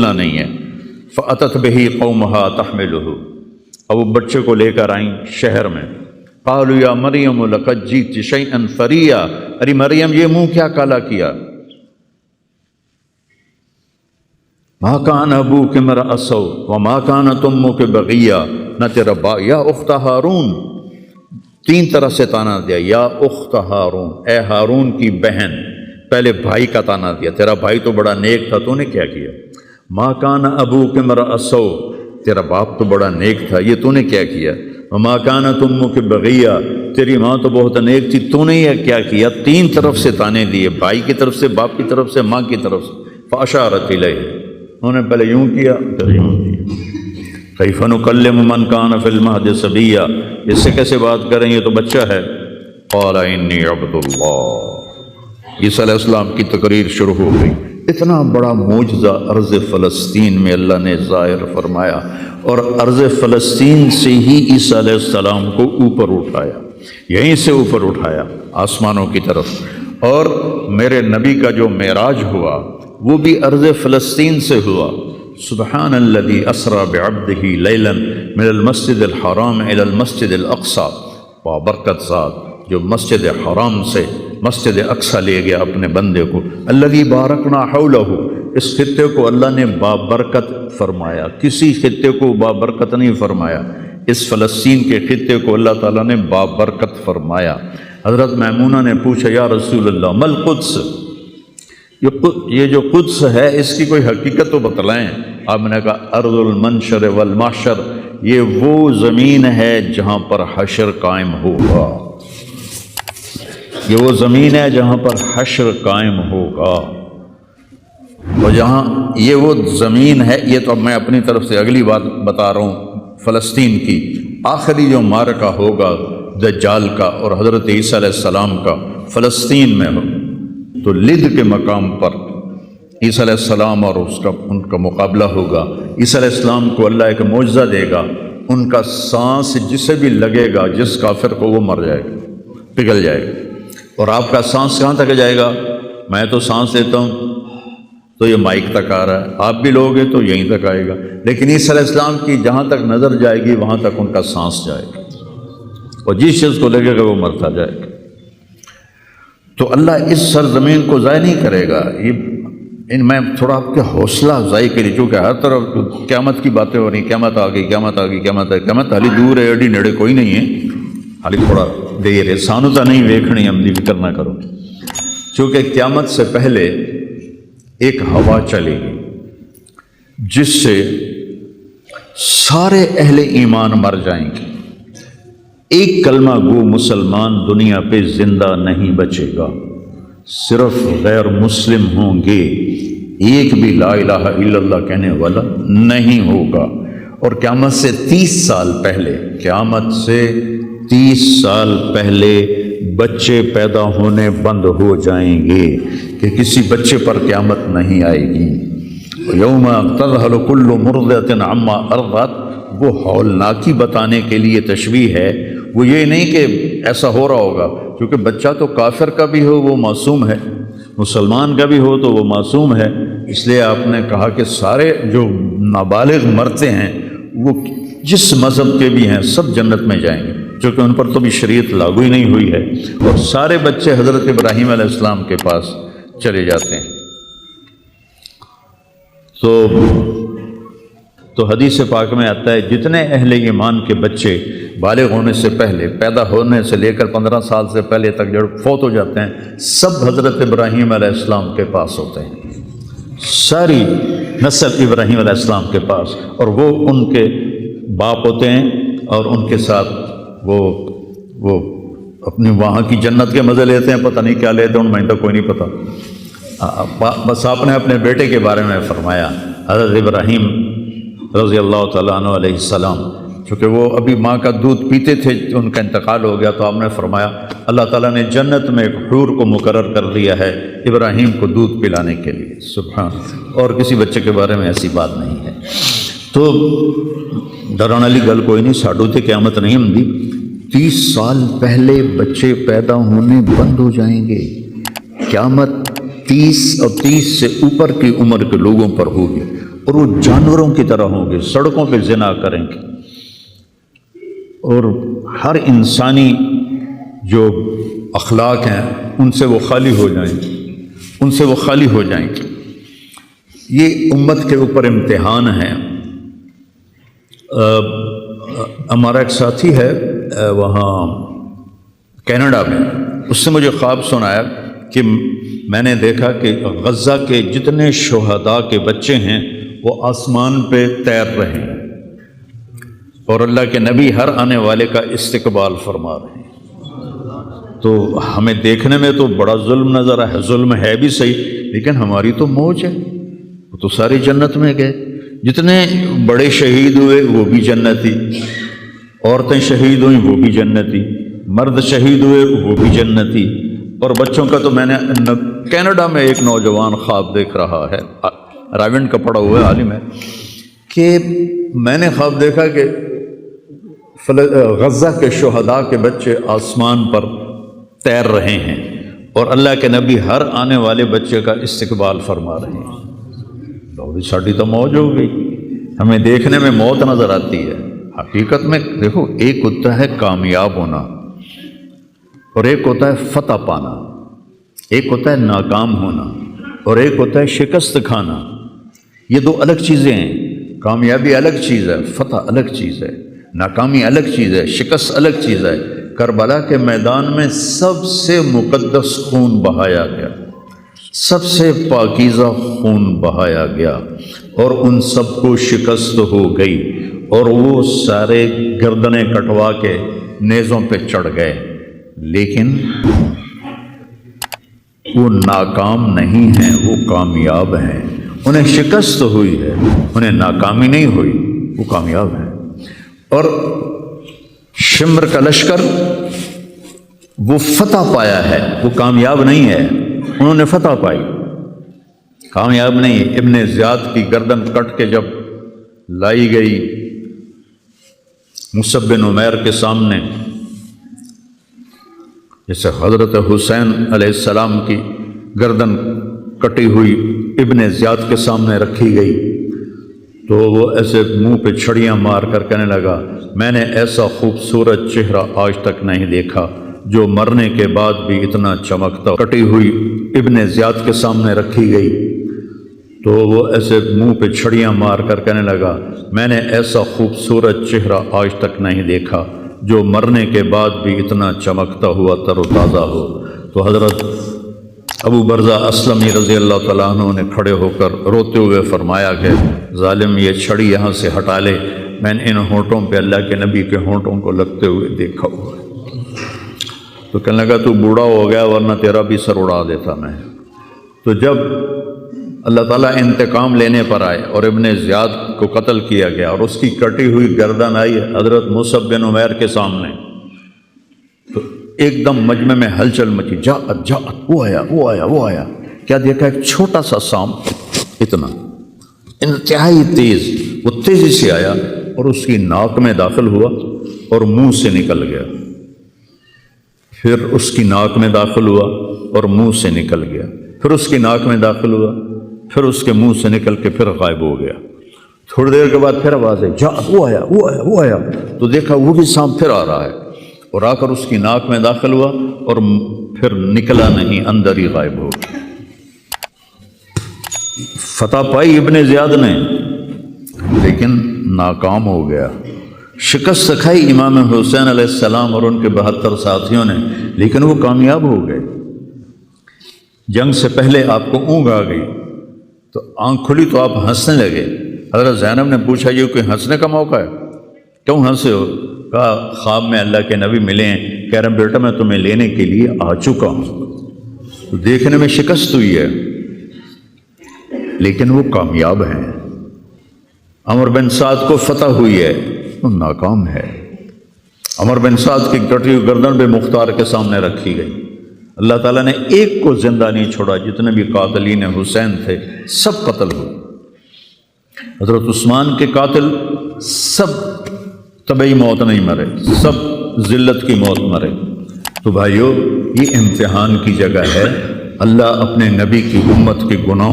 نکلنا نہیں ہے۔ فأتت بہ قومہا تحملہ، اب وہ بچے کو لے کر آئیں شہر میں۔ قالوا یا مریم لقد جئت شیئا فریا، ارے مریم یہ منہ کیا کالا کیا؟ ما کان ابوک امرأ سوء وما کانت امک بغیہ، نہ تیرا باپ، یا اخت ہارون، تین طرح سے تانا دیا، یا اخت ہارون، اے ہارون کی بہن، پہلے بھائی کا تانا دیا، تیرا بھائی تو بڑا نیک تھا، تو نے کیا کیا؟ ما کان ابوک امرأ سوء، تیرا باپ تو بڑا نیک تھا، یہ تو نے کیا کیا؟ وما کانت امک بغیہ، تیری ماں تو بہت نیک تھی، تو نے یہ کیا کیا؟ تین طرف سے تانے دیے، بھائی کی طرف سے، باپ کی طرف سے، ماں کی طرف سے۔ فاشارت الیہ، انہوں نے پہلے یوں کیا پھر یوں کیا۔ کیف نکلم من کان فی المہد صبیا، اس سے کیسے بات کریں، یہ تو بچہ ہے۔ قال انی عبد اللہ، عیسیٰ علیہ السلام کی تقریر شروع ہو گئی۔ اتنا بڑا معجزہ ارض فلسطین میں اللہ نے ظاہر فرمایا، اور ارض فلسطین سے ہی عیسیٰ علیہ السلام کو اوپر اٹھایا، یہیں سے اوپر اٹھایا آسمانوں کی طرف۔ اور میرے نبی کا جو معراج ہوا وہ بھی ارض فلسطین سے ہوا۔ سبحان الذی اسری بعبدہ لیلا من المسجد الحرام الی المسجد الاقصی، بابرکت ذات جو مسجد حرام سے مسجد اقصی لے گیا اپنے بندے کو۔ الذی بارکنا حولہ، اس خطے کو اللہ نے بابرکت فرمایا، کسی خطے کو بابرکت نہیں فرمایا، اس فلسطین کے خطے کو اللہ تعالیٰ نے بابرکت فرمایا۔ حضرت میمونہ نے پوچھا یا رسول اللہ مل قدس، یہ جو قدس ہے اس کی کوئی حقیقت تو بتلائیں۔ آپ نے کہا ارض المنشر والمحشر، یہ وہ زمین ہے جہاں پر حشر قائم ہوگا، یہ وہ زمین ہے جہاں پر حشر قائم ہوگا، اور جہاں یہ وہ زمین ہے، یہ تو میں اپنی طرف سے اگلی بات بتا رہا ہوں فلسطین کی۔ آخری جو معرکہ ہوگا دجال کا اور حضرت عیسیٰ علیہ السلام کا فلسطین میں ہو، تو لد کے مقام پر عیسیٰ علیہ السلام اور ان کا مقابلہ ہوگا۔ عیسیٰ علیہ السلام کو اللہ ایک معجزہ دے گا، ان کا سانس جسے بھی لگے گا، جس کافر کو، وہ مر جائے گا، پگھل جائے گا۔ اور آپ کا سانس کہاں تک جائے گا؟ میں تو سانس لیتا ہوں تو یہ مائک تک آ رہا ہے، آپ بھی لوگے تو یہیں تک آئے گا، لیکن عیسیٰ علیہ السلام کی جہاں تک نظر جائے گی وہاں تک ان کا سانس جائے گا، اور جس چیز کو لگے گا وہ مرتا جائے گا۔ تو اللہ اس سرزمین کو ضائع نہیں کرے گا۔ میں تھوڑا آپ کے حوصلہ افزائی کے لیے، چونکہ ہر طرف قیامت کی باتیں ہو رہی ہیں، قیامت آ گئی، قیامت آ گئی، قیامت آئی، قیامت حالی دور ہے، ایڈی نیڑے کوئی نہیں ہے، حالی تھوڑا دیر ہے، سانو تا نہیں ویکھنی، ہم دی فکر نہ کرو۔ چونکہ قیامت سے پہلے ایک ہوا چلے گی جس سے سارے اہل ایمان مر جائیں گے، ایک کلمہ گو مسلمان دنیا پہ زندہ نہیں بچے گا، صرف غیر مسلم ہوں گے، ایک بھی لا الہ الا اللہ کہنے والا نہیں ہوگا۔ اور قیامت سے 30 سال پہلے، قیامت سے 30 سال پہلے بچے پیدا ہونے بند ہو جائیں گے کہ کسی بچے پر قیامت نہیں آئے گی۔ یوم تذہل کل مرضعۃ عما ارضعت، وہ ہولناکی بتانے کے لیے تشبیہ ہے، وہ یہ نہیں کہ ایسا ہو رہا ہوگا، کیونکہ بچہ تو کافر کا بھی ہو وہ معصوم ہے، مسلمان کا بھی ہو تو وہ معصوم ہے، اس لیے آپ نے کہا کہ سارے جو نابالغ مرتے ہیں وہ جس مذہب کے بھی ہیں سب جنت میں جائیں گے، چونکہ ان پر تو بھی شریعت لاگو ہی نہیں ہوئی ہے، اور سارے بچے حضرت ابراہیم علیہ السلام کے پاس چلے جاتے ہیں۔ تو حدیث پاک میں آتا ہے جتنے اہل ایمان کے بچے بالغ ہونے سے پہلے، پیدا ہونے سے لے کر 15 سال سے پہلے تک جو فوت ہو جاتے ہیں، سب حضرت ابراہیم علیہ السلام کے پاس ہوتے ہیں، ساری نسل ابراہیم علیہ السلام کے پاس، اور وہ ان کے باپ ہوتے ہیں، اور ان کے ساتھ وہ اپنی وہاں کی جنت کے مزے لیتے ہیں، پتہ نہیں کیا لیتے ہیں، ان میں تو کوئی نہیں پتہ۔ بس آپ نے اپنے بیٹے کے بارے میں فرمایا، حضرت ابراہیم رضی اللہ تعالیٰ عنہ علیہ السلام، چونکہ وہ ابھی ماں کا دودھ پیتے تھے، ان کا انتقال ہو گیا، تو آپ نے فرمایا اللہ تعالیٰ نے جنت میں ایک حور کو مقرر کر دیا ہے ابراہیم کو دودھ پلانے کے لیے، سبحان، اور کسی بچے کے بارے میں ایسی بات نہیں ہے۔ تو ڈران والی گل کوئی نہیں، ساڈو تے قیامت نہیں ہوندی، 30 سال پہلے بچے پیدا ہونے بند ہو جائیں گے، قیامت 30 اور 30 سے اوپر کی عمر کے لوگوں پر ہوگی، اور وہ جانوروں کی طرح ہوں گے، سڑکوں پہ زنا کریں گے، اور ہر انسانی جو اخلاق ہیں ان سے وہ خالی ہو جائیں گے، ان سے وہ خالی ہو جائیں گے۔ یہ امت کے اوپر امتحان ہے۔ ہمارا ایک ساتھی ہے وہاں کینیڈا میں، اس سے مجھے خواب سنایا کہ میں نے دیکھا کہ غزہ کے جتنے شہداء کے بچے ہیں وہ آسمان پہ تیر رہے ہیں، اور اللہ کے نبی ہر آنے والے کا استقبال فرما رہے ہیں۔ تو ہمیں دیکھنے میں تو بڑا ظلم نظر ہے، ظلم ہے بھی صحیح، لیکن ہماری تو موج ہے، وہ تو ساری جنت میں گئے۔ جتنے بڑے شہید ہوئے وہ بھی جنتی، عورتیں شہید ہوئیں وہ بھی جنتی، مرد شہید ہوئے وہ بھی جنتی۔ اور بچوں کا تو میں نے کینیڈا میں ایک نوجوان خواب دیکھ رہا ہے، راونڈ کا پڑھا ہوا عالم ہے، کہ میں نے خواب دیکھا کہ غزہ کے شہداء کے بچے آسمان پر تیر رہے ہیں، اور اللہ کے نبی ہر آنے والے بچے کا استقبال فرما رہے ہیں۔ ساڑھی تو موج ہو گئی، ہمیں دیکھنے میں موت نظر آتی ہے، حقیقت میں دیکھو ایک ہوتا ہے کامیاب ہونا اور ایک ہوتا ہے فتح پانا، ایک ہوتا ہے ناکام ہونا اور ایک ہوتا ہے شکست کھانا۔ یہ دو الگ چیزیں ہیں، کامیابی الگ چیز ہے، فتح الگ چیز ہے، ناکامی الگ چیز ہے، شکست الگ چیز ہے۔ کربلا کے میدان میں سب سے مقدس خون بہایا گیا، سب سے پاکیزہ خون بہایا گیا، اور ان سب کو شکست ہو گئی، اور وہ سارے گردنیں کٹوا کے نیزوں پہ چڑھ گئے، لیکن وہ ناکام نہیں ہیں، وہ کامیاب ہیں۔ انہیں شکست ہوئی ہے، انہیں ناکامی نہیں ہوئی، وہ کامیاب ہیں۔ اور شمر کا لشکر وہ فتح پایا ہے، وہ کامیاب نہیں ہے، انہوں نے فتح پائی، کامیاب نہیں۔ ابن زیاد کی گردن کٹ کے جب لائی گئی مصعب بن عمیر کے سامنے، جیسے حضرت حسین علیہ السلام کی گردن کٹی ہوئی ابن زیاد کے سامنے رکھی گئی، تو وہ ایسے منہ پہ چھڑیاں مار کر کہنے لگا، میں نے ایسا خوبصورت چہرہ آج تک نہیں دیکھا جو مرنے کے بعد بھی اتنا چمکتا۔ کٹی ہوئی ابن زیاد کے سامنے رکھی گئی تو وہ ایسے منہ پہ چھڑیاں مار کر کہنے لگا، میں نے ایسا خوبصورت چہرہ آج تک نہیں دیکھا جو مرنے کے بعد بھی اتنا چمکتا ہوا تر و تازہ ہو۔ تو حضرت ابو برزہ اسلمی رضی اللہ تعالیٰ عنہ نے کھڑے ہو کر روتے ہوئے فرمایا کہ ظالم یہ چھڑی یہاں سے ہٹا لے، میں نے ان ہونٹوں پہ اللہ کے نبی کے ہونٹوں کو لگتے ہوئے دیکھا ہوا ہے۔ تو کہنے لگا تو بوڑھا ہو گیا ورنہ تیرا بھی سر اڑا دیتا میں۔ تو جب اللہ تعالیٰ انتقام لینے پر آئے اور ابن زیاد کو قتل کیا گیا اور اس کی کٹی ہوئی گردن آئی حضرت مصعب بن عمیر کے سامنے، تو ایک دم مجمع میں ہلچل مچی، جاءت جاءت، وہ آیا وہ آیا وہ آیا۔ کیا دیکھا؟ ایک چھوٹا سا سانپ، اتنا انتہائی تیز، وہ تیزی سے آیا اور اس کی ناک میں داخل ہوا اور منہ سے نکل گیا، پھر اس کی ناک میں داخل ہوا اور منہ سے نکل گیا، پھر اس کی ناک میں داخل ہوا، پھر اس کے منہ سے نکل کے پھر غائب ہو گیا۔ تھوڑی دیر کے بعد پھر آواز ہے، جا وہ آیا وہ آیا وہ آیا۔ تو دیکھا وہ بھی سانپ پھر آ رہا ہے اور آ کر اس کی ناک میں داخل ہوا اور پھر نکلا نہیں، اندر ہی غائب ہو گیا۔ فتح پائی ابن زیاد نے لیکن ناکام ہو گیا، شکست کھائی امام حسین علیہ السلام اور ان کے 72 ساتھیوں نے، لیکن وہ کامیاب ہو گئے۔ جنگ سے پہلے آپ کو اونگ آ گئی تو آنکھ کھلی تو آپ ہنسنے لگے۔ حضرت زینب نے پوچھا یہ کوئی ہنسنے کا موقع ہے، کیوں ہنسے ہو؟ کہا خواب میں اللہ کے نبی ملے ہیں، کہہ رہے بیٹا میں تمہیں لینے کے لیے آ چکا ہوں۔ تو دیکھنے میں شکست ہوئی ہے لیکن وہ کامیاب ہیں۔ عمر بن سعد کو فتح ہوئی ہے، وہ ناکام ہے۔ عمر بن سعد کی کٹی ہوئی گردن بے مختار کے سامنے رکھی گئی، اللہ تعالیٰ نے ایک کو زندہ نہیں چھوڑا، جتنے بھی قاتلین حسین تھے سب قتل ہوئے۔ حضرت عثمان کے قاتل سب طبعی موت نہیں مرے، سب ذلت کی موت مرے۔ تو بھائیو یہ امتحان کی جگہ ہے، اللہ اپنے نبی کی امت کے گناہوں